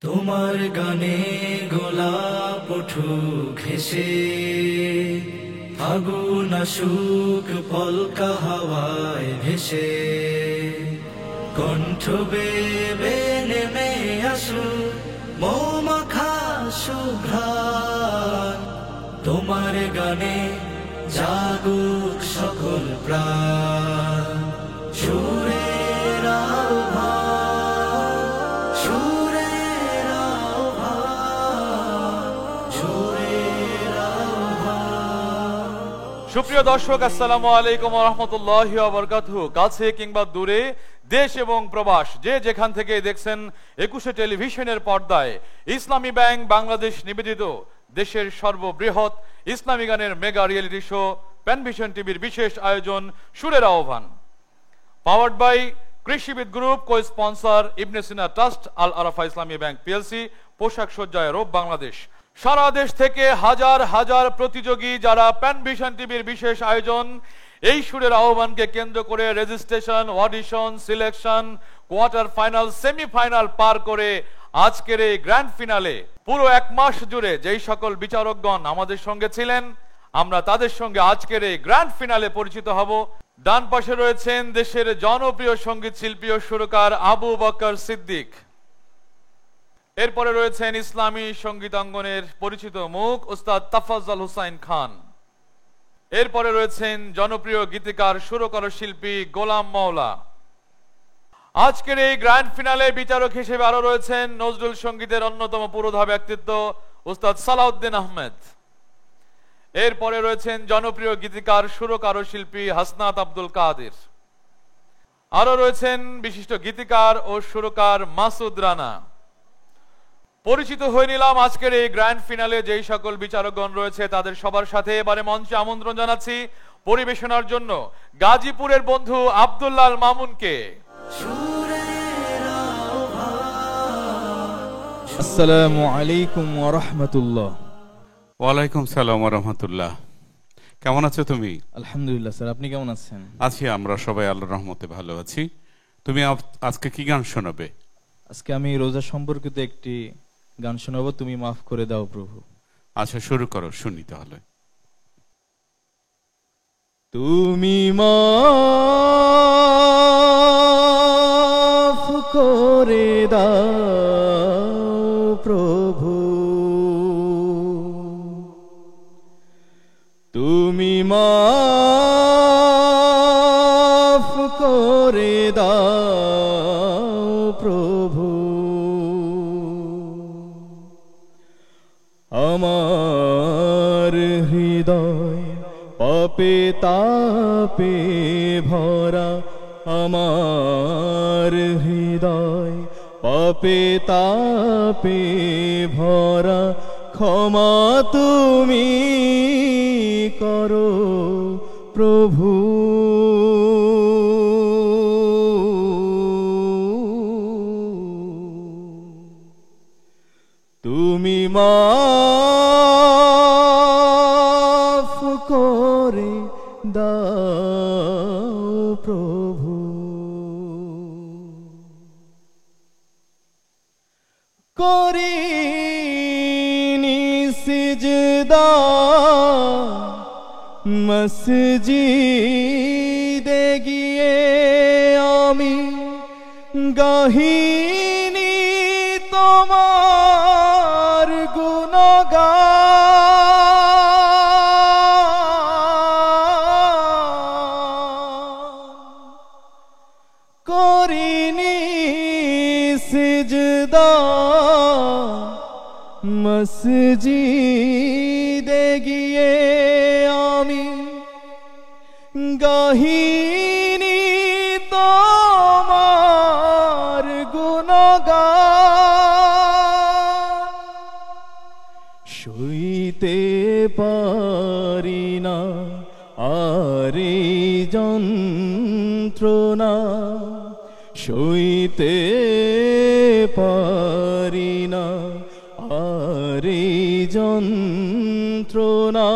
তোমার গানে গোলাপ উঠুক হেসে, ফাগুন আসুক পলকা হাওয়ায় ভেসে, কণ্ঠ বেবে নেমে আসুক মৌমাখা সুঘ্রাণ। তোমার গানে জাগুক সকল প্রাণ, সুরের আহ্বান, সুরের আহ্বান, সুরের আহ্বান। সুপ্রিয় দর্শক, আসসালামু আলাইকুম ওয়া রাহমাতুল্লাহি ওয়া বারাকাতুহু। কাছে কিংবা দূরে, দেশ এবং প্রবাস, যে যেখান থেকে দেখছেন 21 টেলিভিশনের পর্দায় ইসলামী ব্যাংক বাংলাদেশ নিবেদিত দেশের সর্ববৃহৎ ইসলামী গানের মেগা রিয়েলিটি শো প্যানভিশন টিভির বিশেষ আয়োজন সুরের আহ্বান, powered by Krishibid group, co sponsor Ibne Sina trust, Al Arafah Islami bank PLC, পোশাক সজ্জায় রূপ বাংলাদেশ। সারা দেশ থেকে হাজার হাজার প্রতিযোগী যারা প্যানভিশন টিভির বিশেষ আয়োজন এই সুরের আহ্বানকে কেন্দ্র করে registration, audition, selection, quarter final, semifinal পার করে আজকের এই গ্র্যান্ড ফিনালে পুরো এক মাস জুড়ে যেই সকল বিচারকগণ আমাদের সঙ্গে ছিলেন, আমরা তাদের সঙ্গে আজকের এই গ্র্যান্ড ফিনালে পরিচিত হব। ডান পাশে রয়েছেন দেশের জনপ্রিয় সঙ্গীত শিল্পী ও সুরকার আবু বকর সিদ্দিক। এরপরে রয়েছেন ইসলামী সঙ্গীতাঙ্গনের পরিচিত মুখ ওস্তাদ তাফাজ্জল হুসাইন খান। এরপরে রয়েছেন জনপ্রিয় গীতিকার, সুরকার, শিল্পী গোলাম মাওলা। আজকের এই গ্র্যান্ড ফিনালে বিচারক হিসেবে আরো রয়েছেন নজরুল সঙ্গীতের অন্যতম পুরোধা ব্যক্তিত্ব ওস্তাদ সালাউদ্দিন আহমেদ। এরপরে রয়েছেন জনপ্রিয় গীতিকার, সুরকার ও শিল্পী হাসনাত আব্দুল কাদের। আরো রয়েছেন বিশিষ্ট গীতিকার ও সুরকার মাসুদ রানা। পরিচিত হয়ে নিলাম আজকের এই গ্র্যান্ড ফিনালে যেই সকল বিচারকগণ রয়েছে তাদের সবার সাথে। এবারে মঞ্চে আমন্ত্রণ জানাচ্ছি পরিবেশনার জন্য গাজীপুরের বন্ধু আব্দুল্লাহ আল মামুনকে। আসসালামু আলাইকুম ওয়া রাহমাতুল্লাহ। ওয়ালাইকুম সালাম ওয়া রাহমাতুল্লাহ। কেমন আছো তুমি? আলহামদুলিল্লাহ স্যার, আপনি কেমন আছেন? আছি, আমরা সবাই আল্লাহর রহমতে ভালো আছি। তুমি আজকে কি গান শোনাবে? আজকে আমি রোজা সম্পর্কিত একটি গান শোনাবো, তুমি মাফ করে দাও প্রভু। আচ্ছা, শুরু করো, শুনি তাহলে। তুমি মাফ করে দাও প্রভু, তুমি মাফ করে দাও প্রভু, আমার হৃদয় পাপে তাপে ভরা, আমার হৃদয় পাপে তাপে ভরা, ক্ষমা তুমি করো প্রভু। তুমি মাফ করে দাও প্রভু, করিনি সিজদা মসজিদে গিয়ে আমি, গাহিনি তোমার গুণগান, করিনি সিজদা মসজিদে গিয়ে আমি, গাহিনি তোমার গুণগান, সইতে পারি না আরে যন্ত্রণা, সইতে পারি না আরে যন্ত্রণা,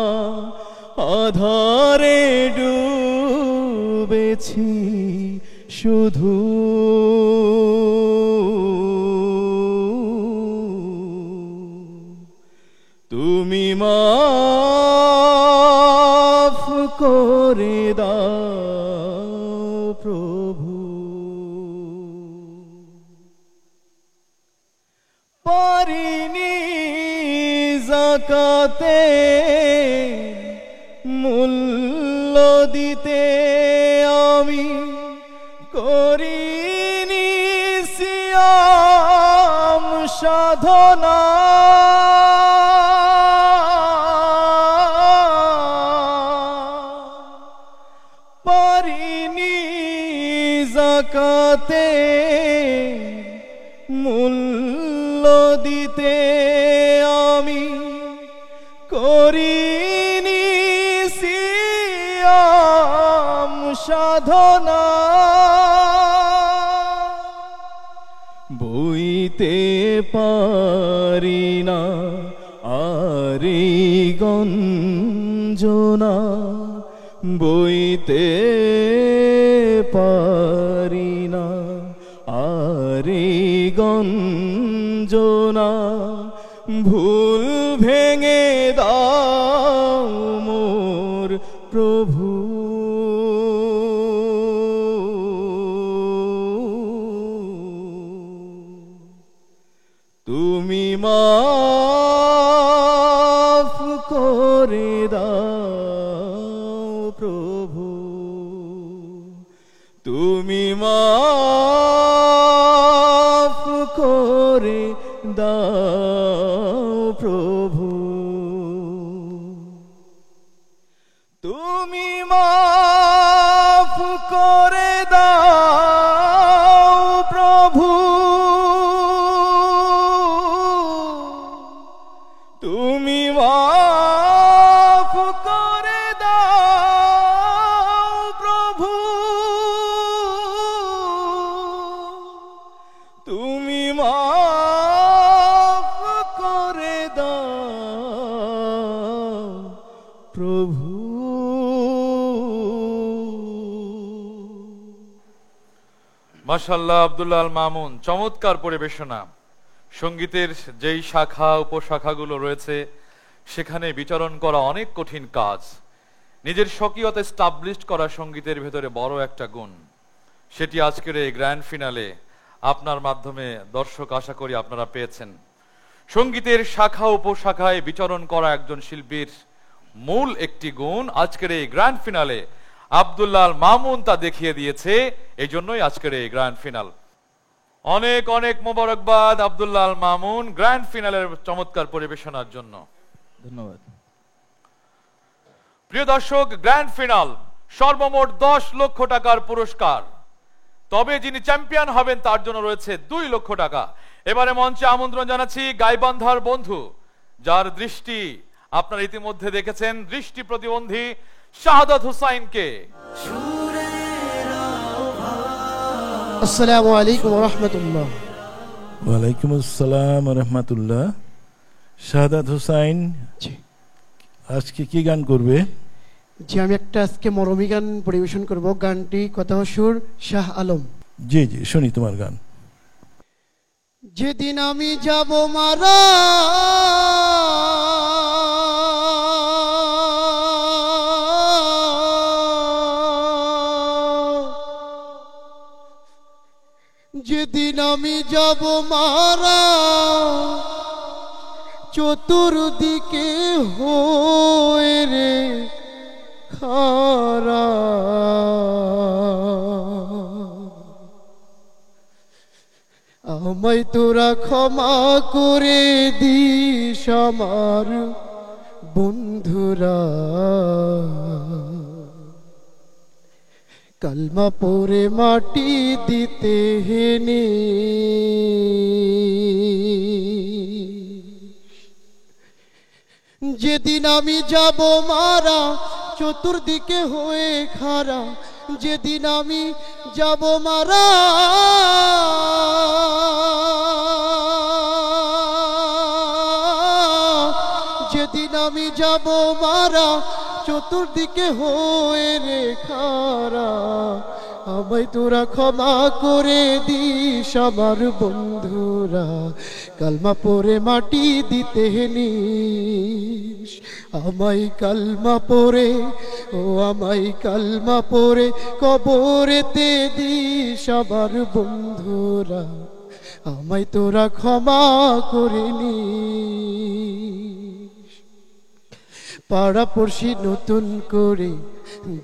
আধারে ডুবেছি শুধু, তুমি মাফ করে দাও প্রভু, পারিনি যাকাতে মূল্য দিতে আমি, করিনি সিয়াম সাধনা, পারিনি যাকাতে মূল্য দিতে আমি, করিনি সিয়াম সাধনা, বইতে পারি না আরে গঞ্জনা, বইতে পারি না আরে গঞ্জনা, ভুল ভেঙে দাও মোর প্রভু, তুমি মাফ করে দাও প্রভু, তুমি মাফ করে দাও প্রভু, তুমি মাফ করে দাও প্রভু, তুমি মাফ করে দাও প্রভু, তুমি মাফ করে দাও প্রভু। মাশাআল্লাহ, আব্দুল্লাহ আল মামুন, চমৎকার পরিবেশনা। সঙ্গীতের যেই শাখা উপশাখাগুলো রয়েছে সেখানে বিচরণ করা অনেক কঠিন কাজ। নিজের স্বকীয়তা এস্টাবলিশ করা সঙ্গীতের ভেতরে বড় একটা গুণ, সেটি আজকের এই গ্র্যান্ড ফিনালে আপনার মাধ্যমে দর্শক আশা করি আপনারা পেয়েছেন। সঙ্গীতের শাখা উপশাখায় বিচরণ করা একজন শিল্পীর মূল একটি গুণ আজকের এই গ্র্যান্ড ফিনালে আব্দুল্লাহ আল মামুন তা দেখিয়ে দিয়েছে, এই জন্যই আজকের এই গ্র্যান্ড ফিনাল। অনেক অনেক মোবারকবাদ আব্দুল্লাহ আল মামুন গ্র্যান্ড ফিনালের চমৎকার পরিবেশনার জন্য। ধন্যবাদ। প্রিয় দর্শক, গ্র্যান্ড ফিনাল সর্বমোট 10 লক্ষ টাকার পুরস্কার, তবে যিনি চ্যাম্পিয়ন হবেন তার জন্য রয়েছে 2 লক্ষ টাকা। এবারে মঞ্চে আমন্ত্রণ জানাচ্ছি গাইবান্ধার বন্ধু, যার দৃষ্টি আপনারা ইতিমধ্যে দেখেছেন, দৃষ্টি প্রতিবন্ধী শাহাদাত হুসাইনকে। আসসালামু আলাইকুম ওয়া রাহমাতুল্লাহ। ওয়ালাইকুম আসসালাম ওয়া রাহমাতুল্লাহ। শাহাদাত হুসাইন, আজকে কি গান করবে? জি, আমি একটা আজকে মরমী গান পরিবেশন করব। গানটি কথা ও সুর শাহ আলম। জি জি, শুনি তোমার গান। যেদিন আমি যাব মারা, যেদিন আমি যাব মারা, চতুর্দিকে হয়ে রে খারা, আমায় তোরা ক্ষমা করে দিস আমার বন্ধুরা, কালমা পরে মাটি দিতে হেনে, যেদিন আমি যাব মারা, চতুর্দিকে হয়ে খারা, যেদিন আমি যাব মারা, যেদিন আমি যাব মারা, চতুর্দিকে হয়ে রে খারা, আমায় তোরা ক্ষমা করে দিস আমার বন্ধুরা, কালমা পড়ে মাটি দিতে নিস। আমায় কালমা পড়ে, ও আমায় কালমা পড়ে কবরেতে দিস আমার বন্ধুরা, আমায় তোরা ক্ষমা করে নিস। পাড়া পড়শি নতুন করে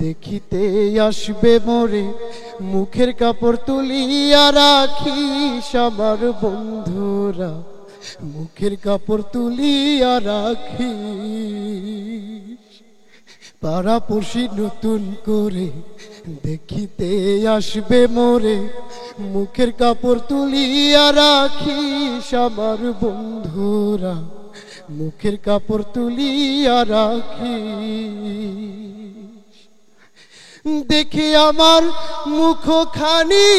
দেখিতে আসবে মোরে, মুখের কাপড় তুলিয়া রাখিস আমার বন্ধুরা, মুখের কাপড় তুলিয়া রাখিস। পাড়া পড়শি নতুন করে দেখিতে আসবে মোরে, মুখের কাপড় তুলিয়া রাখিস আমার বন্ধুরা, মুখের কাপড় তুলিয়া রাখিস। দেখে আমার মুখখানি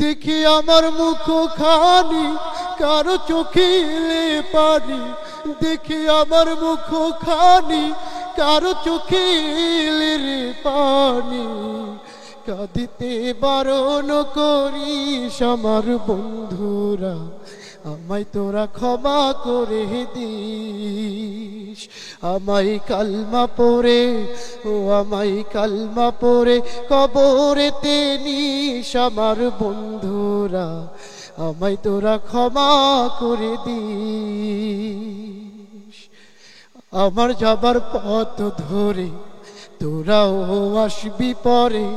দেখে আমার মুখখানি কারো চোখে এলে পানি, দেখে আমার মুখখানি কারো চোখে এলে রে পানি, কাঁদিতে বারণ করিস আমার বন্ধুরা, আমায় তোরা ক্ষমা করে দিস। আমায় কালমা পড়ে, ও আমায় কালমা পড়ে কবরেতে নিস আমার বন্ধুরা, আমায় তোরা ক্ষমা করে দিস। আমার যাবার পথ ধরে তোরাও আসবি পরে,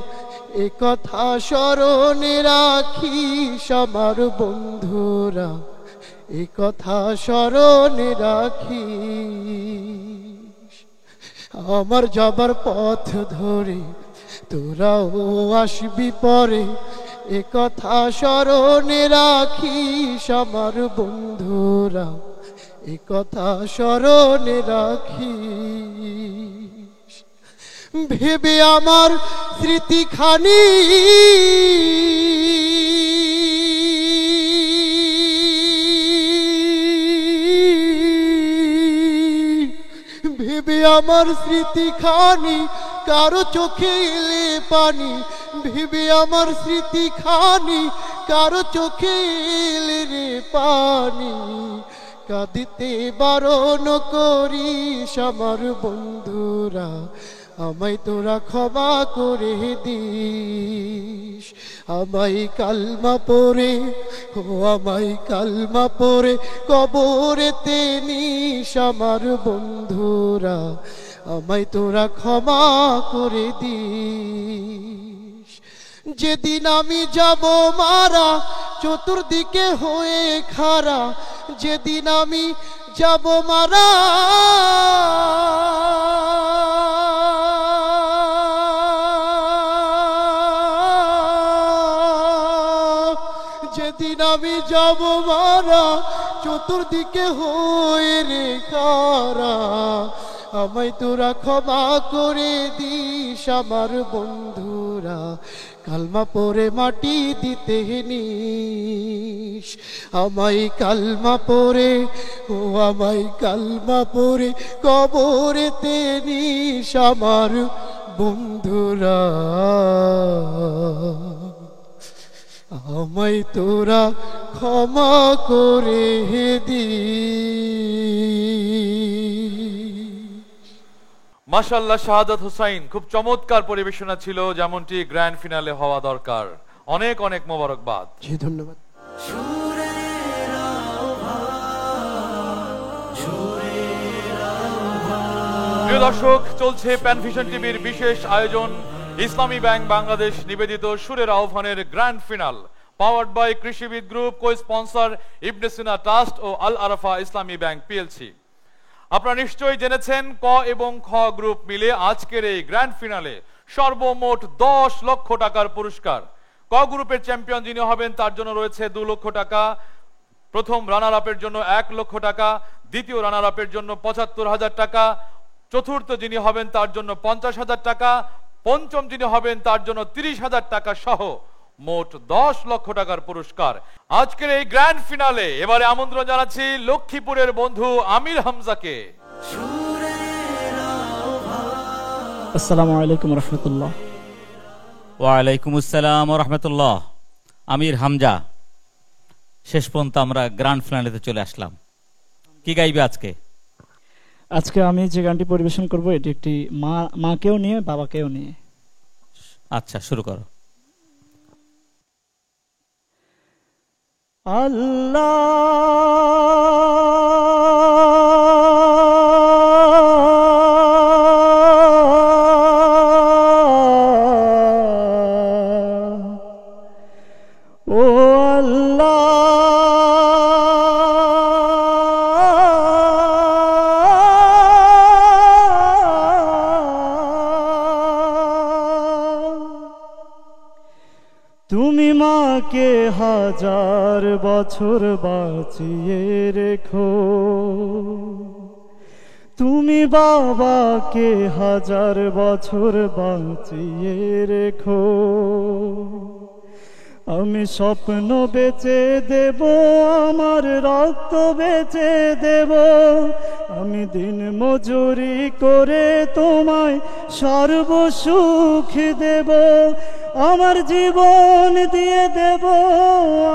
এ কথা স্মরণে রাখিস আমার বন্ধুরা, এ কথা স্মরণে রাখিস। আমার যাবার পথ ধরে তোরাও আসবি পরে, এ কথা স্মরণে রাখিস আমার বন্ধুরা, এ কথা স্মরণে রাখিস। ভেবে আমার স্মৃতিখানি ভেবে আমার স্মৃতিখানি কারো চোখে এলে পানি, ভেবে আমার স্মৃতিখানি কারো চোখে এলে রে পানি, কাঁদিতে বারণ করিস আমার বন্ধুরা, আমায় তোরা ক্ষমা করে দিস। আমায় কালমা পড়ে, ও আমায় কালমা পড়ে কবরেতে নিস আমার বন্ধুরা, আমায় তোরা ক্ষমা করে দিস। যেদিন আমি যাব মারা চতুর্দিকে হয়ে খাড়া, যেদিন আমি যাব মারা যেদিন আমি যাব মারা চতুর্দিকে হয়ে রে খাড়া, আমায় তোরা ক্ষমা করে দিস আমার বন্ধুরা, কালমা পড়ে মাটি দিতে নিস। আমায় কালমা পড়ে, ও আমায় কালমা পড়ে কবরেতে নিস আমার বন্ধুরা, আমায় তোরা ক্ষমা করে দিস। মাশাআল্লাহ, শাহাদাত হুসাইন, খুব চমৎকার পরিবেশনা ছিল, যেমনটি গ্র্যান্ড ফিনালে হওয়া দরকার। অনেক অনেক মোবারকবাদ। জি ধন্যবাদ। সুরের আহ্বান, সুরের আহ্বান। প্রিয় দর্শক, চলছে প্যানভিশন টিভির বিশেষ আয়োজন ইসলামী ব্যাংক বাংলাদেশ নিবেদিত সুরের আহ্বানের grand finale, powered by Krishibid group, co sponsor Ibne Sina trust ও আল আরাফা ইসলামী ব্যাংক পিএলসি। আপনারা নিশ্চয়ই জেনেছেন ক এবং খ গ্রুপ মিলে আজকের এই গ্র্যান্ড ফিনালে সর্বমোট 10 লক্ষ টাকার পুরস্কার। ক গ্রুপের চ্যাম্পিয়ন যিনি হবেন তার জন্য রয়েছে 2 লক্ষ টাকা, প্রথম রানার আপের জন্য 1 লক্ষ টাকা, দ্বিতীয় রানার আপের জন্য 75,000 টাকা, চতুর্থ যিনি হবেন তার জন্য 50,000 টাকা, পঞ্চম যিনি হবেন তার জন্য 30,000 টাকা সহ মোট 10 লক্ষ টাকার পুরস্কার। আজকের এই গ্র্যান্ড ফিনালে এবারে আমন্ত্রণ জানাচ্ছি লক্ষ্মীপুরের বন্ধু আমির হামজাকে। আসসালামু আলাইকুম রহমতুল্লাহ। ওয়ালাইকুম আসসালাম রহমতুল্লাহ। আমির হামজা, শেষ পর্যন্ত আমরা গ্র্যান্ড ফিনালেতে চলে আসলাম। কি গাইবে আজকে? আজকে আমি যে গানটি পরিবেশন করব এটি একটি মাকেও নিয়ে বাবাকেও নিয়ে। আচ্ছা, শুরু করো। আল্লাহ, ও আল্লাহ, তুমি মাকে হাজার বছর বাঁচিয়ে রেখো, তুমি বাবাকে হাজার বছর বাঁচিয়ে রেখো। আমি স্বপ্ন বেচে দেব, আমার রক্ত বেচে দেব, আমি দিন মজুরি করে তোমায় সর্বসুখ দেব। আমার জীবন দিয়ে দেব,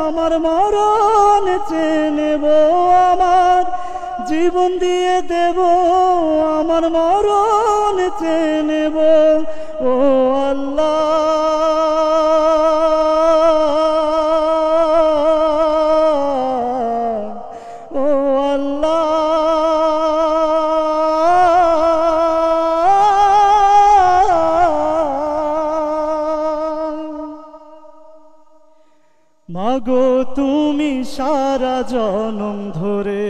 আমার মরণ চেয়ে নেব, আমার জীবন দিয়ে দেব, আমার মরণ চেয়ে নেব। ও আল্লাহ, ও আল্লাহ, মাগো তুমি সারা জনম ধরে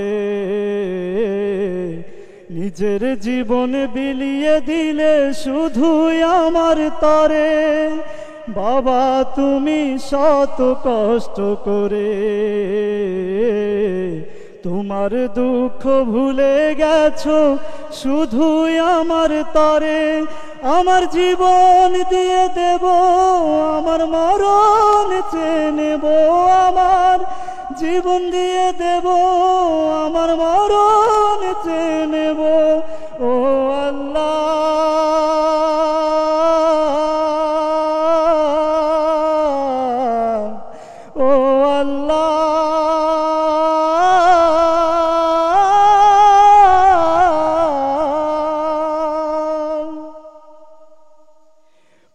নিজের জীবন বিলিয়ে দিলে শুধুই আমার তরে। বাবা তুমি শত কষ্ট করে তোমার দুঃখ ভুলে গেছো শুধুই আমার তরে। আমার জীবন দিয়ে দেব, আমার মরণ চেয়ে নেব, আমার জীবন দিয়ে দেব, আমার মরণ চেয়ে নেব। ও আল্লাহ, ও আল্লাহ,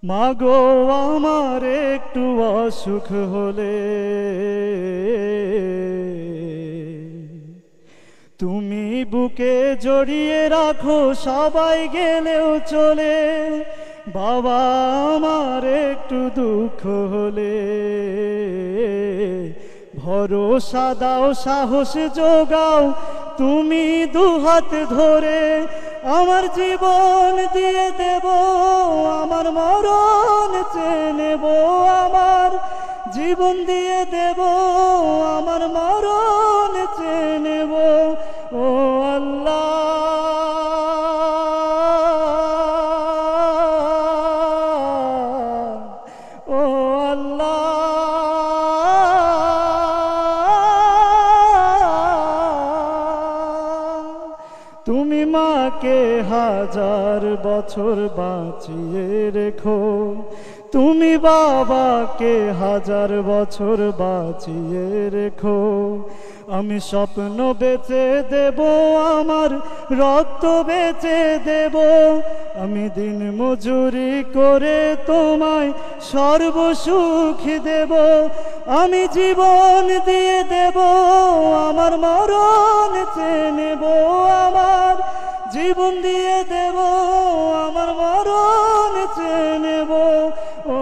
মাগো আমার একটু অসুখ হলে তুমি বুকে জড়িয়ে রাখো, সবাই গেলেও চলে। বাবা আমার একটু দুঃখ হলে ভরসা দাও, সাহস যোগাও তুমি দুহাত ধরে। আমার জীবন দিয়ে দেব, আমার মরণ চেয়ে নেব, আমার জীবন দিয়ে দেব, আমার মরণ চেয়ে নেব। ও আল্লাহ, ও আল্লাহ, তুমি মাকে হাজার বছর বাঁচিয়ে রেখো, তুমি বাবাকে হাজার বছর বাঁচিয়ে রেখো। আমি স্বপ্ন বেচে দেব, আমার রক্ত বেচে দেব, আমি দিন মজুরি করে তোমায় সর্বসুখ দেব। আমি জীবন দিয়ে দেব, আমার মরণ চেয়ে নেব, আমার জীবন দিয়ে দেব, আমার মরণ চেয়ে নেব। ও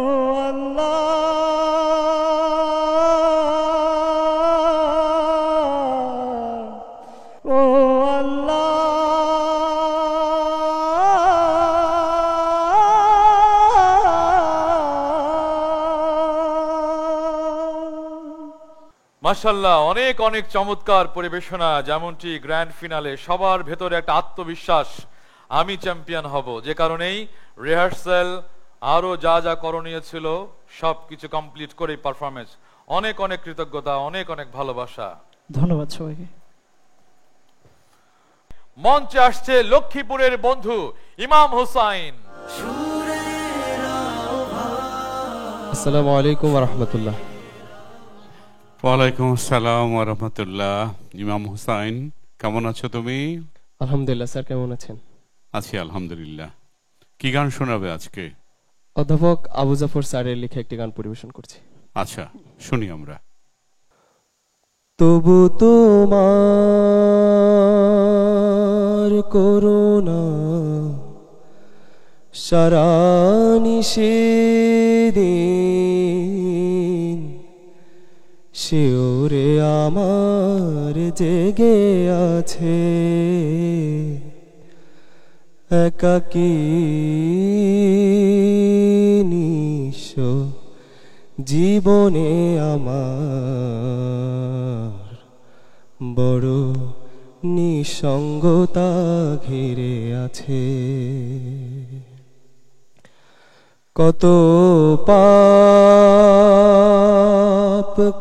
আল্লাহ, ও আল্লাহ, মাশাআল্লাহ, অনেক অনেক চমৎকার পরিবেশনা। যেমনটি গ্র্যান্ড ফিনালে সবার ভেতরে একটা আত্মবিশ্বাস, আমি চ্যাম্পিয়ন হব, যে কারণেই রিহার্সাল আরো যা যা করণীয় ছিল সবকিছু কমপ্লিট করে পারফরমেন্স, অনেক অনেক কৃতজ্ঞতা, অনেক অনেক ভালোবাসা। ধন্যবাদ সবাইকে। মঞ্চে আসছে লক্ষ্মীপুরের বন্ধু ইমাম হুসাইন। আসসালামু আলাইকুম ওয়া রাহমাতুল্লাহ। ওয়ালাইকুম আসসালাম ওয়া রাহমাতুল্লাহ। ইমাম হুসাইন, কেমন আছো তুমি? আলহামদুলিল্লাহ। স্যার কেমন আছেন? আছি আলহামদুলিল্লাহ। কি গান শোনাবে আজকে? অধ্যাপক আবু জাফর স্যারের লেখা একটি গান পরিবেশন করছি। আচ্ছা, শুনি আমরা। তবু তোমার করুণা সারা নিষেদিন শিওরে আমার জেগে আছে একাকী নিঃস্ব জীবনে আমার বড় নিঃসঙ্গতা ঘিরে আছে। কত পাপ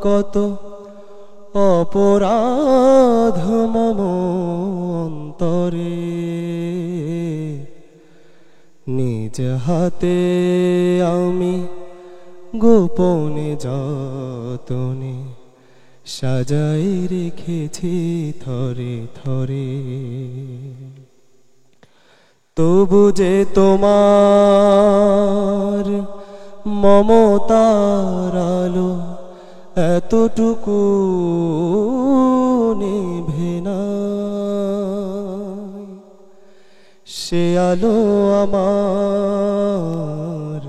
কত অপরাধ মম অন্তরে নিজ হাতে আমি গোপনে যতনে সাজাই রেখেছি থরে থরে। তবু যে তোমার মমতার আলো এতটুকু নেভে না, সে আলো আমার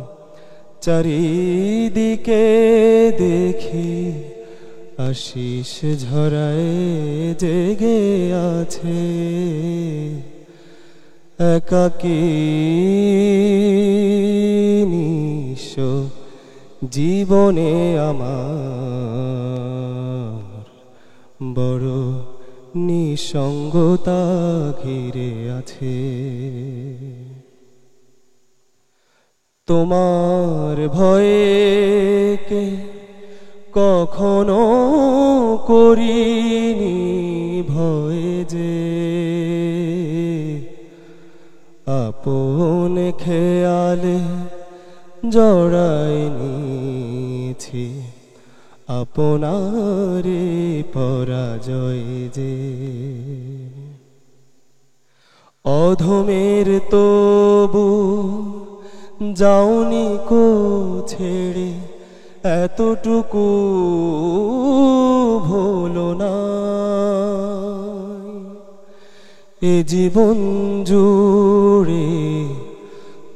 চারিদিকে দেখি আশিস ঝরায় জেগে আছে একাকী নিঃস্ব জীবনে আমার বড় নিঃসঙ্গতা ঘিরে আছে। তোমার ভয়েকে কখনো করিনি ভয় যে আপন খেয়ালে জড়াই নিয়েছি আপনারে পরাজয় যে। অধমের তবু যাওনি কো ছেড়ে এতটুকু ভুলো না, এ জীবন জুড়ে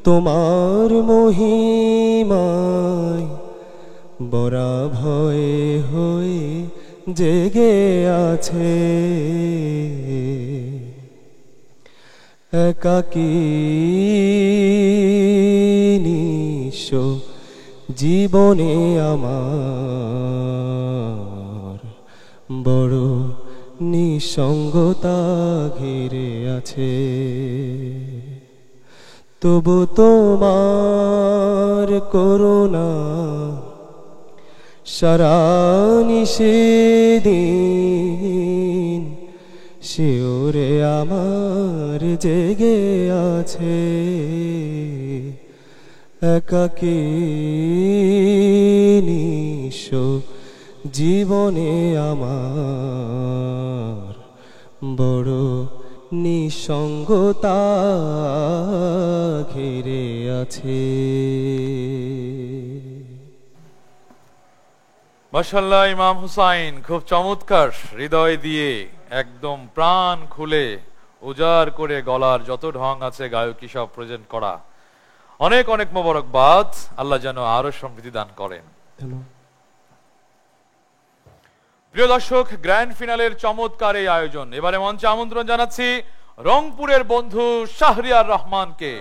তোমার মহিমায় বরা ভয়ে হয়ে জেগে আছে একাকী নিঃস্ব জীবনে আমার বড় নিঃসঙ্গতা ঘিরে আছে। তবু তোমার করুণা সারা নিষেদিন শিওরে আমার জেগে আছে একাকী নিঃস্ব জীবনে আমার বড় নিঃসঙ্গতা ঘিরে আছে। মাশাআল্লাহ, ইমাম হুসাইন খুব চমৎকার, হৃদয় দিয়ে একদম প্রাণ খুলে উজাড় করে গলার যত ঢং আছে গায়কী সব প্রেজেন্ট করা। অনেক অনেক মোবারকবাদ, আল্লাহ যেন আরো সমৃদ্ধি দান করেন। প্রিয় দর্শক, গ্র্যান্ড ফিনালের চমৎকার এই আয়োজন, এবারে মঞ্চে আমন্ত্রণ জানাচ্ছি রংপুরের বন্ধু শাহরিয়ার রহমানকে।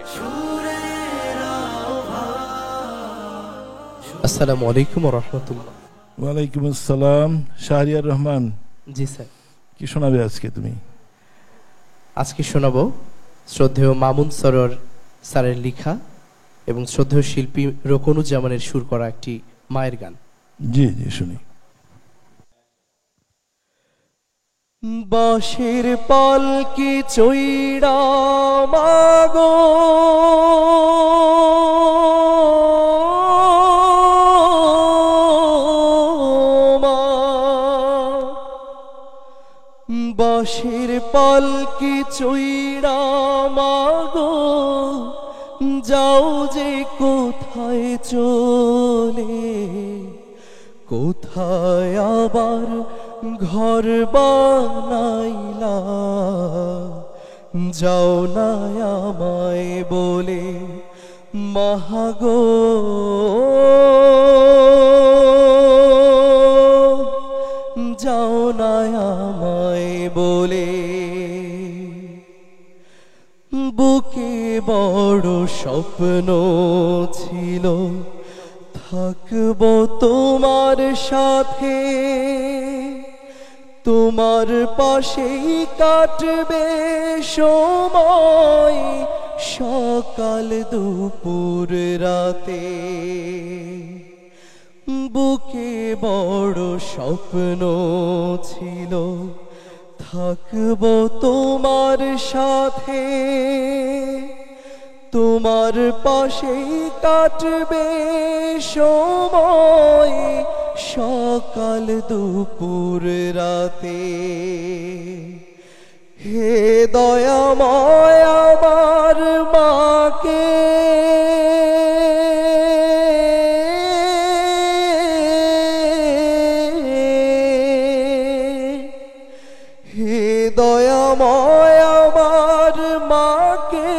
আসসালামু আলাইকুম ওয়া রাহমাতুল্লাহ। ওয়ালাইকুম আসসালাম। শাহরিয়ার রহমান, জি স্যার। কি শোনাবে আজকে তুমি? আজকে শোনাবো শ্রদ্ধেয় মামুন সরোয়ার স্যারের লেখা এবং শ্রদ্ধেয় শিল্পী রোকনুজ্জামানের সুর করা একটি মায়ের গান। জি জি শুনি। বাঁশের পালকি চৈড়া মাগো বাঁশের পালকি চৈড়া মাগো যাও যে কোথায় চলে, কোথায় আবার ঘর বানাইলা, যাও না আমায় বলে মাগো, যাও না আমায় বলে। বুকে বড় স্বপ্ন ছিল থাকবো তোমার সাথে, তোমার পাশেই কাটবে সময় সকাল দুপুর রাতে। বুকে বড় স্বপ্ন ছিল থাকবো তোমার সাথে, তোমার পাশেই কাটবে সময় সকাল দুপুর রাতে। হে দয়াময় আমার মাকে হে দয়াময় আমার মাকে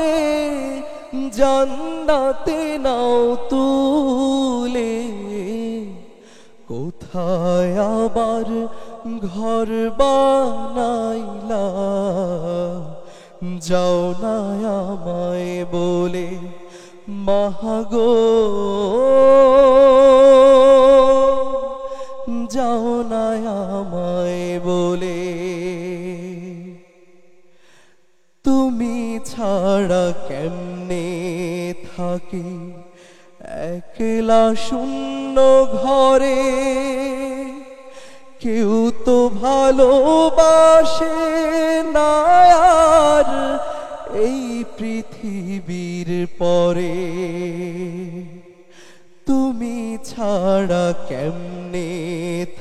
জান্নাতে নাও তুলে, কোথায় আবার ঘর বানাইলা, যাও না আমায় বলে মাগো, যাও না আমায় বলে। তুমি ছাড়া কেমনে থাকি একলা শূন্য ঘরে, কেউ তো ভালোবাসে না আর এই পৃথিবীর পরে। তুমি ছাড়া কেমনে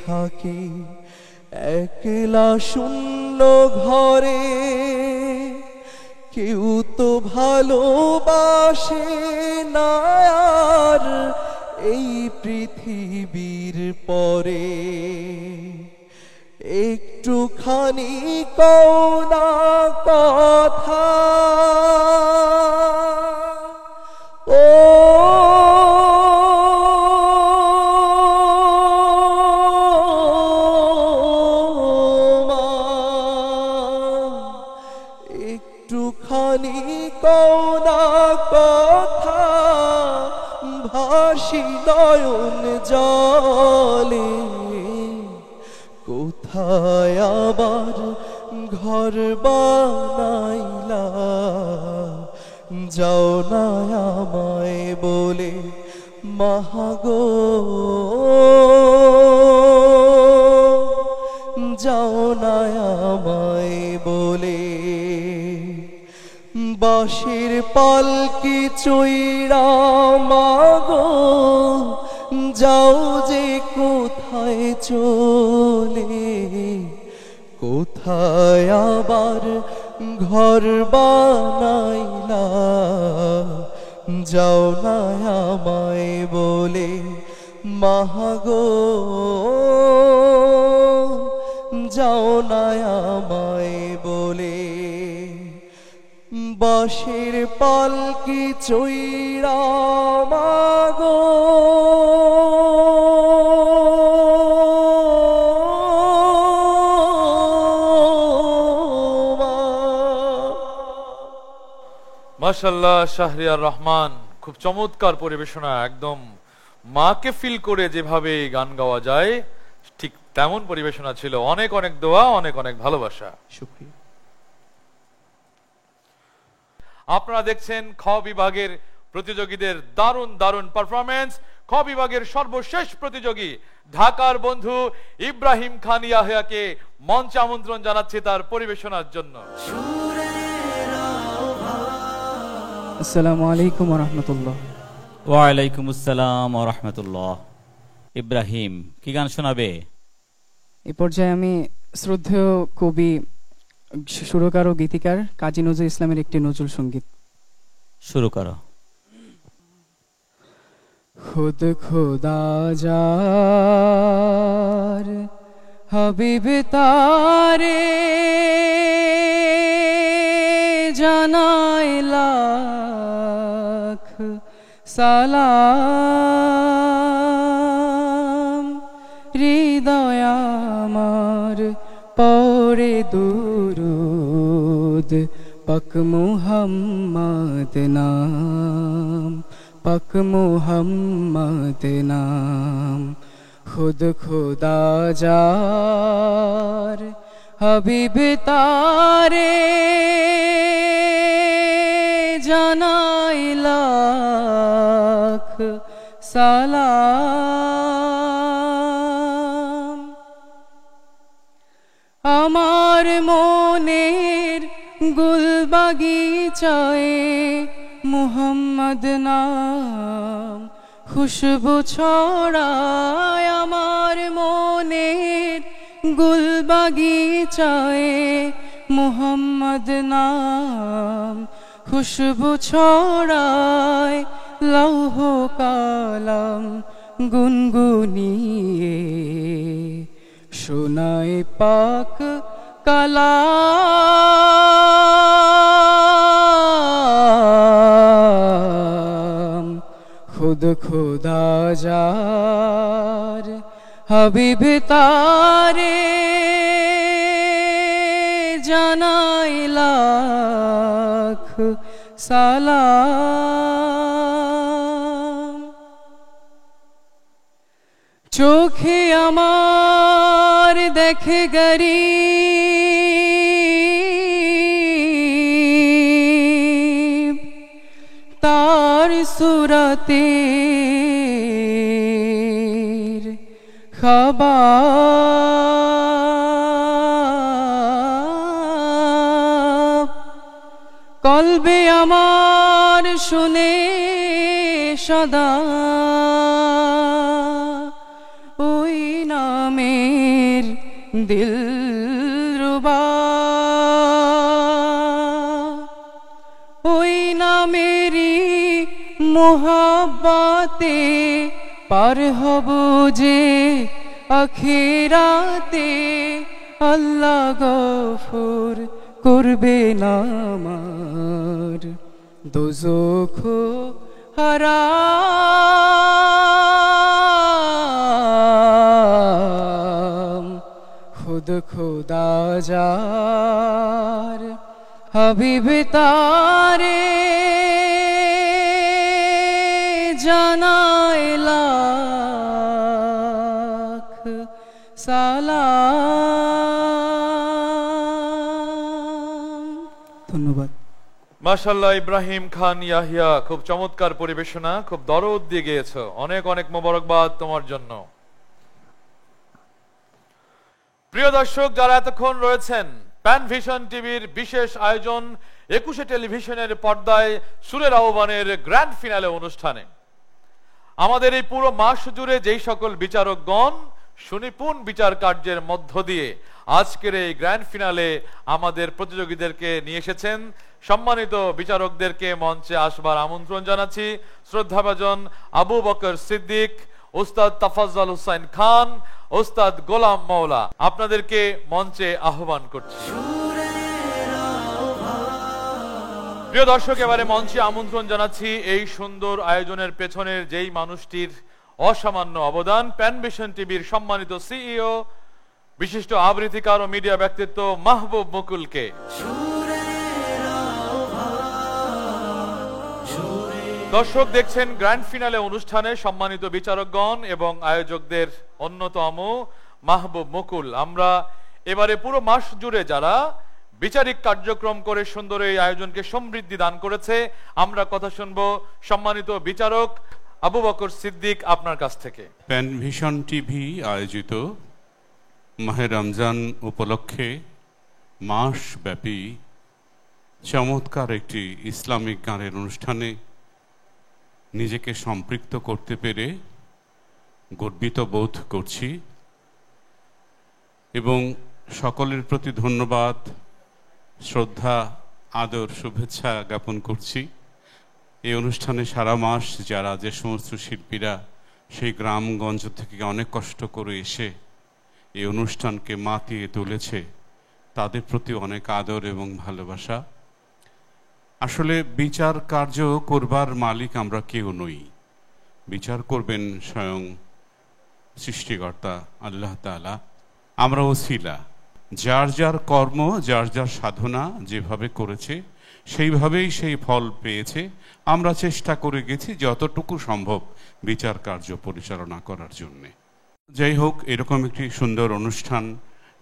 থাকি একলা শূন্য ঘরে, কেউ তো ভালোবাসে না আর এই পৃথিবীর পরে। একটুখানি কও না কথা ও মা, একটুখানি কও না কথা, ভাসি নয়ন জলে, কোথায় আবার ঘর বানাইলা, যাও না আমায় বলে মাগো, যাও না আমায় বলে। বাঁশের পালকি চৈড়া মাগো যাও যে কোথায় চলে, কোথায় আবার ঘর বানাইলা, যাও না আমায় বলে মাগো, যাও না আমায় বলে। বাঁশের পালকি চৈড়া মাগো মাশাআল্লাহ, শাহরিয়ার রহমান, খুব চমৎকার পরিবেশনা। একদম মাকে ফিল করে যেভাবে গান গাওয়া যায় ঠিক তেমন পরিবেশনা ছিল। অনেক অনেক দোয়া, অনেক অনেক ভালোবাসা। শুকরিয়া। আপনারা দেখছেন খ বিভাগের প্রতিযোগীদের দারুণ দারুণ পারফরমেন্স। খ বিভাগের সর্বশেষ প্রতিযোগী ঢাকার বন্ধু ইব্রাহিম খান ইয়াহিয়াকে মঞ্চে আমন্ত্রণ জানাচ্ছি তার পরিবেশনার জন্য। আসসালামু আলাইকুম ওয়া রাহমাতুল্লাহ। ওয়ালাইকুম আসসালাম ওয়া রাহমাতুল্লাহ। ইব্রাহিম, কি গান শোনাবে? এই পর্যায়ে আমি শ্রদ্ধেয় কবি, সুরকার ও গীতিকার কাজী নজরুল ইসলামের একটি নজরুল সঙ্গীত। শুরু করো। खुद खुदा जार हबीब तारे জানাই লাখ সালাম, হৃদয় আমার পড়ে দুরুদ পাক মুহাম্মদ নাম, পাক মুহাম্মদ নাম। খুদ খুদা জার हबीब तारे জানাই লাখ সালাম। আমার মনের গুলবাগিচায় মুহাম্মদ নাম খুশবু ছড়ায়। আমার মনের গুলবাগিচায় মুহাম্মদ নাম খুশবু ছড়ায়। লৌহ কালাম গুনগুনিয়ে শোনায় পাক কালাম। খুদ খুদা জার हबीब तारे জানাই লাখ সালাম। চোখে আমার দেখে গরীব তার সুরতে খবর কলবে আমার শুনে সদা ওই নামের দিলরুবা, ওই নামেরই মোহাব্বতে পার হব যে আখিরাতে। আল্লাহ গফুর করবে না আমার দোজখ হারাম। খুদ খুদা জার हबीब तारे জানাই লাখ সালাম। ধন্যবাদ। মাশাআল্লাহ, ইব্রাহিম খান ইয়াহিয়া, খুব চমৎকার পরিবেশনা, খুব দরদ দিয়ে গেয়েছো। অনেক অনেক মোবারকবাদ তোমার জন্য। প্রিয় দর্শক, যারা এতক্ষণ রয়েছেন প্যান ভিশন টিভির বিশেষ আয়োজন 21 টেলিভিশনের পর্দায় সুরের আহ্বানের গ্র্যান্ড ফিনালে অনুষ্ঠানে, আমাদের এই পুরো মাস জুড়ে যেই সকল বিচারকগণ সুনিপুণ বিচার কার্যের মধ্য দিয়ে আজকের এই গ্র্যান্ড ফিনালে আমাদের প্রতিযোগীদেরকে নিয়ে এসেছেন, সম্মানিত বিচারকদেরকে মঞ্চে আসবার আমন্ত্রণ জানাচ্ছি। শ্রদ্ধাভাজন আবু বকর সিদ্দিক, ওস্তাদ তাফাজ্জল হুসাইন খান, ওস্তাদ গোলাম মাওলা, আপনাদেরকে মঞ্চে আহ্বান করছি। প্রিয় দর্শক, এবারে মঞ্চে আমন্ত্রণ জানাচ্ছি এই সুন্দর আয়োজনের পেছনের যেই মানুষটির অসামান্য অবদান, প্যান ভিশন টিভির সম্মানিত সিইও, বিশিষ্ট আবৃত্তিকার ও মিডিয়া ব্যক্তিত্ব মাহবুব মুকুলকে। দর্শক দেখছেন গ্র্যান্ড ফিনালে অনুষ্ঠানে সম্মানিত বিচারকগণ এবং আয়োজকদের অন্যতম মাহবুব মুকুল। আমরা এবারে পুরো মাস জুড়ে যারা বিচারিক কার্যক্রম করে সুন্দর এই আয়োজনকে সমৃদ্ধি দান করেছে। আমরা কথা শুনবো সম্মানিত বিচারক আবু বকর সিদ্দিক আপনার কাছ থেকে। প্যান ভিশন টিভি আয়োজিত মাহে রমজান উপলক্ষে মাসব্যাপী চমৎকার একটি ইসলামিক গানের অনুষ্ঠানে নিজেকে সম্পৃক্ত করতে পেরে গর্বিত বোধ করছি এবং সকলের প্রতি ধন্যবাদ, শ্রদ্ধা, আদর, শুভেচ্ছা জ্ঞাপন করছি। এই অনুষ্ঠানে সারা মাস যারা যে সমস্ত শিল্পীরা সেই গ্রামগঞ্জ থেকে অনেক কষ্ট করে এসে এই অনুষ্ঠানকে মাতিয়ে তুলেছে, তাদের প্রতি অনেক আদর এবং ভালোবাসা। আসলে বিচার কার্য করবার মালিক আমরা কেউ নই, বিচার করবেন স্বয়ং সৃষ্টিকর্তা আল্লাহ তাআলা। আমরা ওসিলা, যার যার কর্ম, যার যার সাধনা যেভাবে করেছে সেইভাবেই সেই ফল পেয়েছে। আমরা চেষ্টা করে গেছি যতটুকু সম্ভব বিচার কার্য পরিচালনা করার জন্যে। যাই হোক, এরকম একটি সুন্দর অনুষ্ঠান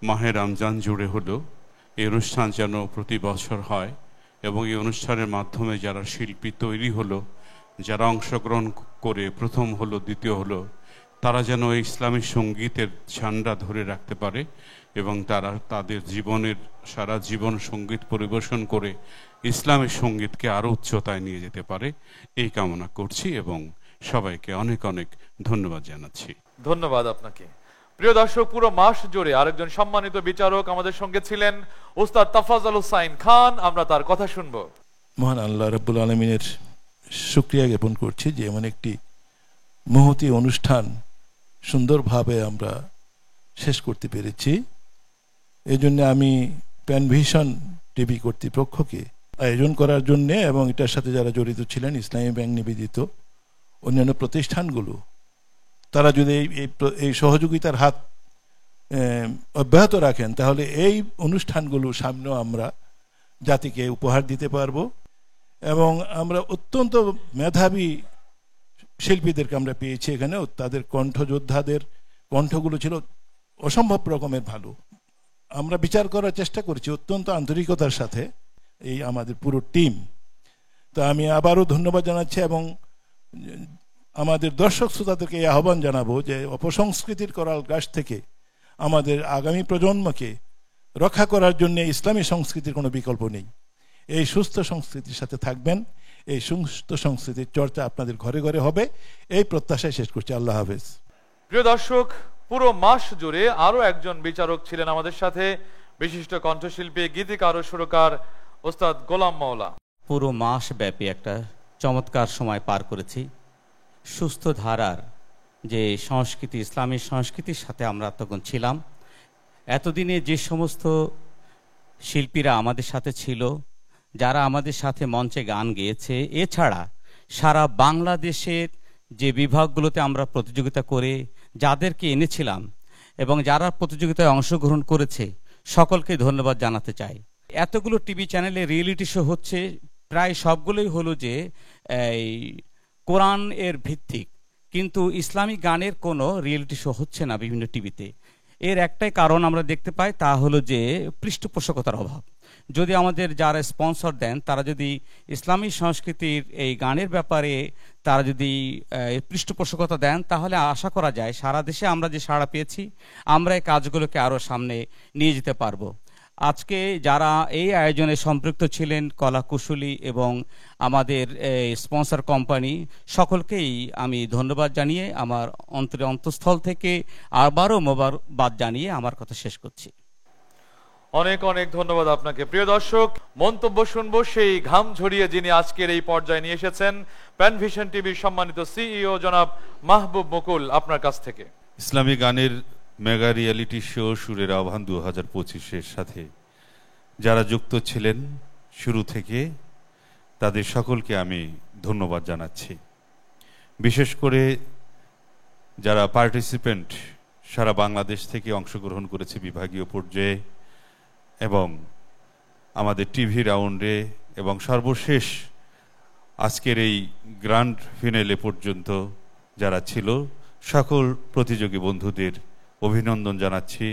মাহে রমজান জুড়ে হলো। এই অনুষ্ঠান যেন প্রতি বছর হয় এবং এই অনুষ্ঠানের মাধ্যমে যারা শিল্পী তৈরি হলো, যারা অংশগ্রহণ করে প্রথম হলো, দ্বিতীয় হলো, তারা যেন এই ইসলামী সঙ্গীতের ঝান্ডা ধরে রাখতে পারে এবং তারা তাদের জীবনের সারা জীবন সঙ্গীত পরিবেশন করে ইসলামী সঙ্গীতকে আরও উচ্চতায় নিয়ে যেতে পারে, এই কামনা করছি এবং সবাইকে অনেক অনেক ধন্যবাদ জানাচ্ছি। ধন্যবাদ আপনাকে। প্রিয় দর্শক, পুরো মাস জুড়ে আরেকজন সম্মানিত বিচারক আমাদের সঙ্গে ছিলেন, ওস্তাদ তাফাজ্জল হোসাইন খান। আমরা তার কথা শুনবো। মহান আল্লাহ রাব্বুল আলামিনের শুকরিয়া জ্ঞাপন করছি যে এমন একটি মহতী অনুষ্ঠান সুন্দরভাবে আমরা শেষ করতে পেরেছি। এই জন্য আমি প্যান ভিশন টিভি কর্তৃপক্ষকে আয়োজন করার জন্যে এবং এটার সাথে যারা জড়িত ছিলেন, ইসলামী ব্যাংক নিবেদিত অন্যান্য প্রতিষ্ঠানগুলো, তারা যদি এই সহযোগিতার হাত অব্যাহত রাখেন তাহলে এই অনুষ্ঠানগুলো সামনেও আমরা জাতিকে উপহার দিতে পারবো। এবং আমরা অত্যন্ত মেধাবী শিল্পীদেরকে আমরা পেয়েছি এখানে। তাদের কণ্ঠযোদ্ধাদের কণ্ঠগুলো ছিল অসম্ভব রকমের ভালো। আমরা বিচার করার চেষ্টা করেছি অত্যন্ত আন্তরিকতার সাথে, এই আমাদের পুরো টিম। তো আমি আবারও ধন্যবাদ জানাচ্ছি এবং আমাদের দর্শক শ্রোতাদেরকে এই আহ্বান জানাবো যে অপসংস্কৃতির করাল গাছ থেকে আমাদের আগামী প্রজন্মকে রক্ষা করার জন্য ইসলামী সংস্কৃতির কোনো বিকল্প নেই। এই সুস্থ সংস্কৃতির সাথে থাকবেন, এই সুস্থ সংস্কৃতির চর্চা আপনাদের ঘরে ঘরে হবে, এই প্রত্যাশায় শেষ করছি। আল্লাহ হাফেজ। প্রিয় দর্শক, পুরো মাস জুড়ে আরো একজন বিচারক ছিলেন আমাদের সাথে, বিশিষ্ট কণ্ঠশিল্পী, গীতিকার ও সুরকার ওস্তাদ গোলাম মাওলা। পুরো মাস ব্যাপী একটা চমৎকার সময় পার করেছি। সুস্থ ধারার যে সংস্কৃতি, ইসলামী সংস্কৃতির সাথে আমরা তখন ছিলাম। এতদিনে যে সমস্ত শিল্পীরা আমাদের সাথে ছিল, যারা আমাদের সাথে মঞ্চে গান গেয়েছে, এছাড়া সারা বাংলাদেশের যে বিভাগগুলোতে আমরা প্রতিযোগিতা করে যাদেরকে এনেছিলাম এবং যারা প্রতিযোগিতায় অংশগ্রহণ করেছে, সকলকে ধন্যবাদ জানাতে চাই। এতগুলো টিভি চ্যানেলে রিয়েলিটি শো হচ্ছে, প্রায় সবগুলোই হলো যে এই কোরআন এর ভিত্তিক, কিন্তু ইসলামিক গানের কোনো রিয়েলিটি শো হচ্ছে না বিভিন্ন টিভিতে। এর একটাই কারণ আমরা দেখতে পাই, তা হলো যে পৃষ্ঠপোষকতার অভাব। যদি আমাদের যারা স্পন্সর দেন তারা যদি ইসলামী সংস্কৃতির এই গানের ব্যাপারে তারা যদি পৃষ্ঠপোষকতা দেন, তাহলে আশা করা যায় সারা দেশে আমরা যে সাড়া পেয়েছি, আমরা এই কাজগুলোকে আরও সামনে নিয়ে যেতে পারবো। আজকে যারা এই আয়োজনে সম্পৃক্ত ছিলেন, কলাকুশলী এবং আমাদের স্পন্সর কোম্পানি, সকলকেই আমি ধন্যবাদ জানিয়ে আমার অন্তঃস্থল থেকে আবারও মোবারকবাদ জানিয়ে আমার কথা শেষ করছি। অনেক অনেক ধন্যবাদ আপনাকে। প্রিয় দর্শক, মন্তব্য শুনবো সেই ঘাম ঝরিয়ে যিনি আজকের এই পর্যায়ে নিয়ে এসেছেন, প্যান ভিশন টিভির সম্মানিত সিইও জনাব মাহবুব মুকুল, আপনার কাছ থেকে। ইসলামী গানের মেগা রিয়েলিটি শো সুরের আহ্বান 2025-এর সাথে যারা যুক্ত ছিলেন শুরু থেকে, তাদের সকলকে আমি ধন্যবাদ জানাচ্ছি। বিশেষ করে যারা পার্টিসিপেন্ট সারা বাংলাদেশ থেকে অংশগ্রহণ করেছে বিভাগীয় পর্যায়ে এবং আমাদের টিভি রাউন্ডে এবং সর্বশেষ আজকের এই গ্র্যান্ড ফিনালে পর্যন্ত যারা ছিল, সকল প্রতিযোগী বন্ধুদের অভিনন্দন জানাচ্ছি।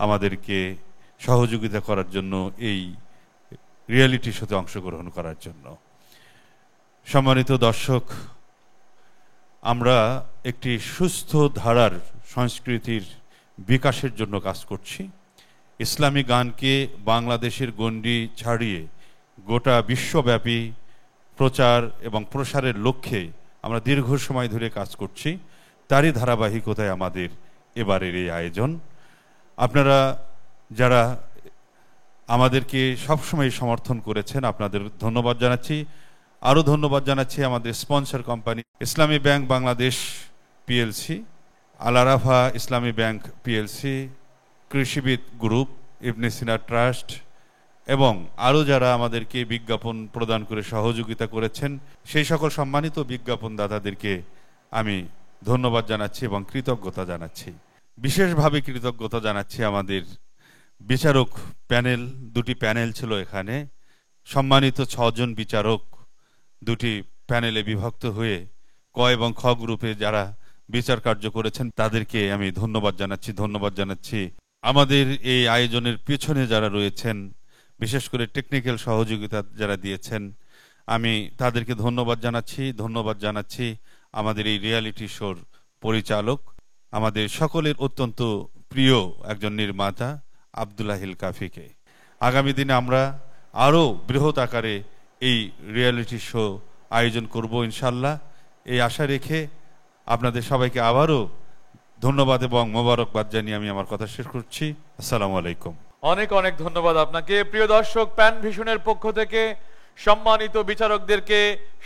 আমাদেরকে সহযোগিতা করার জন্য, এই রিয়েলিটি শোতে অংশগ্রহণ করার জন্য। সম্মানিত দর্শক, আমরা একটি সুস্থ ধারার সংস্কৃতির বিকাশের জন্য কাজ করছি। ইসলামী গানকে বাংলাদেশের গণ্ডি ছাড়িয়ে গোটা বিশ্বব্যাপী প্রচার এবং প্রসারের লক্ষ্যে আমরা দীর্ঘ সময় ধরে কাজ করছি। তারই ধারাবাহিকতায় আমাদের এবারের এই আয়োজন। আপনারা যারা আমাদেরকে সবসময় সমর্থন করেছেন, আপনাদের ধন্যবাদ জানাচ্ছি। আরও ধন্যবাদ জানাচ্ছি আমাদের স্পন্সর কোম্পানি ইসলামী ব্যাংক বাংলাদেশ পিএলসি, আল আরাফা ইসলামী ব্যাংক পিএলসি, কৃষিবিদ গ্রুপ, ইবনে সিনা ট্রাস্ট এবং আরও যারা আমাদেরকে বিজ্ঞাপন প্রদান করে সহযোগিতা করেছেন, সেই সকল সম্মানিত বিজ্ঞাপন দাতাদেরকে আমি ধন্যবাদ জানাচ্ছি এবং কৃতজ্ঞতা জানাচ্ছি। বিশেষভাবে কৃতজ্ঞতা জানাচ্ছি আমাদের বিচারক প্যানেল, দুটি প্যানেল ছিল এখানে, সম্মানিত 6 জন বিচারক দুটি প্যানেলে বিভক্ত হয়ে ক এবং খ গ্রুপে যারা বিচার কার্য করেছেন তাদেরকে আমি ধন্যবাদ জানাচ্ছি। আমাদের এই আয়োজনের পিছনে যারা রয়েছেন, বিশেষ করে টেকনিক্যাল সহযোগিতা যারা দিয়েছেন, আমি তাদেরকে ধন্যবাদ জানাচ্ছি। আমাদের এই রিয়ালিটি শোর পরিচালক, আমাদের সকলের অত্যন্ত প্রিয় একজন নির্মাতা আব্দুল্লাহিল কাফিকে। আগামী দিনে আমরা আরও বৃহৎ আকারে এই রিয়ালিটি শো আয়োজন করব ইনশাল্লাহ, এই আশা রেখে আপনাদের সবাইকে আবারও ধন্যবাদ এবং মোবারকবাদ জানিয়ে আমি আমার কথা শেষ করছি। আসসালামু আলাইকুম। অনেক অনেক ধন্যবাদ আপনাকে। প্রিয় দর্শক, প্যান ভিশনের পক্ষ থেকে সম্মানিত বিচারকদেরকে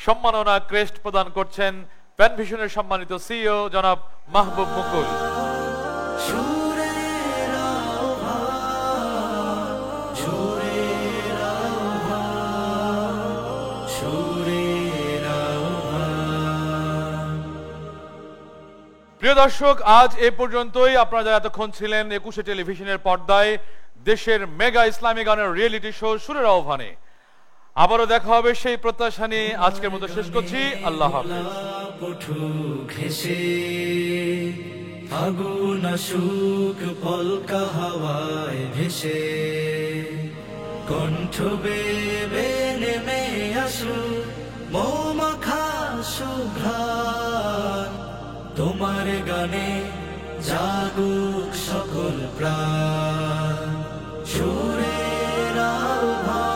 সম্মাননা ক্রেস্ট প্রদান করছেন প্যান ভিশনের সম্মানিত সিইও জনাব মাহবুব মুকুল। প্রিয় দর্শক, আজ এ পর্যন্তই। আপনারা যারা এতক্ষণ ছিলেন 21 টেলিভিশনের পর্দায় দেশের মেগা ইসলামী গানের রিয়েলিটি শো সুরের আহ্বানে, আবারও দেখা হবে সেই প্রত্যাশা নিয়ে আজকের মতো শেষ করছি। আল্লাহ হাফেজ। ফাগুন আসুক পলকা হাওয়ায় ভেসে, কণ্ঠ বেবে নেমে আসুক মৌমাখা সুঘ্রাণ, তোমার গানে জাগুক সকল প্রাণ, সুরের আহ্বান।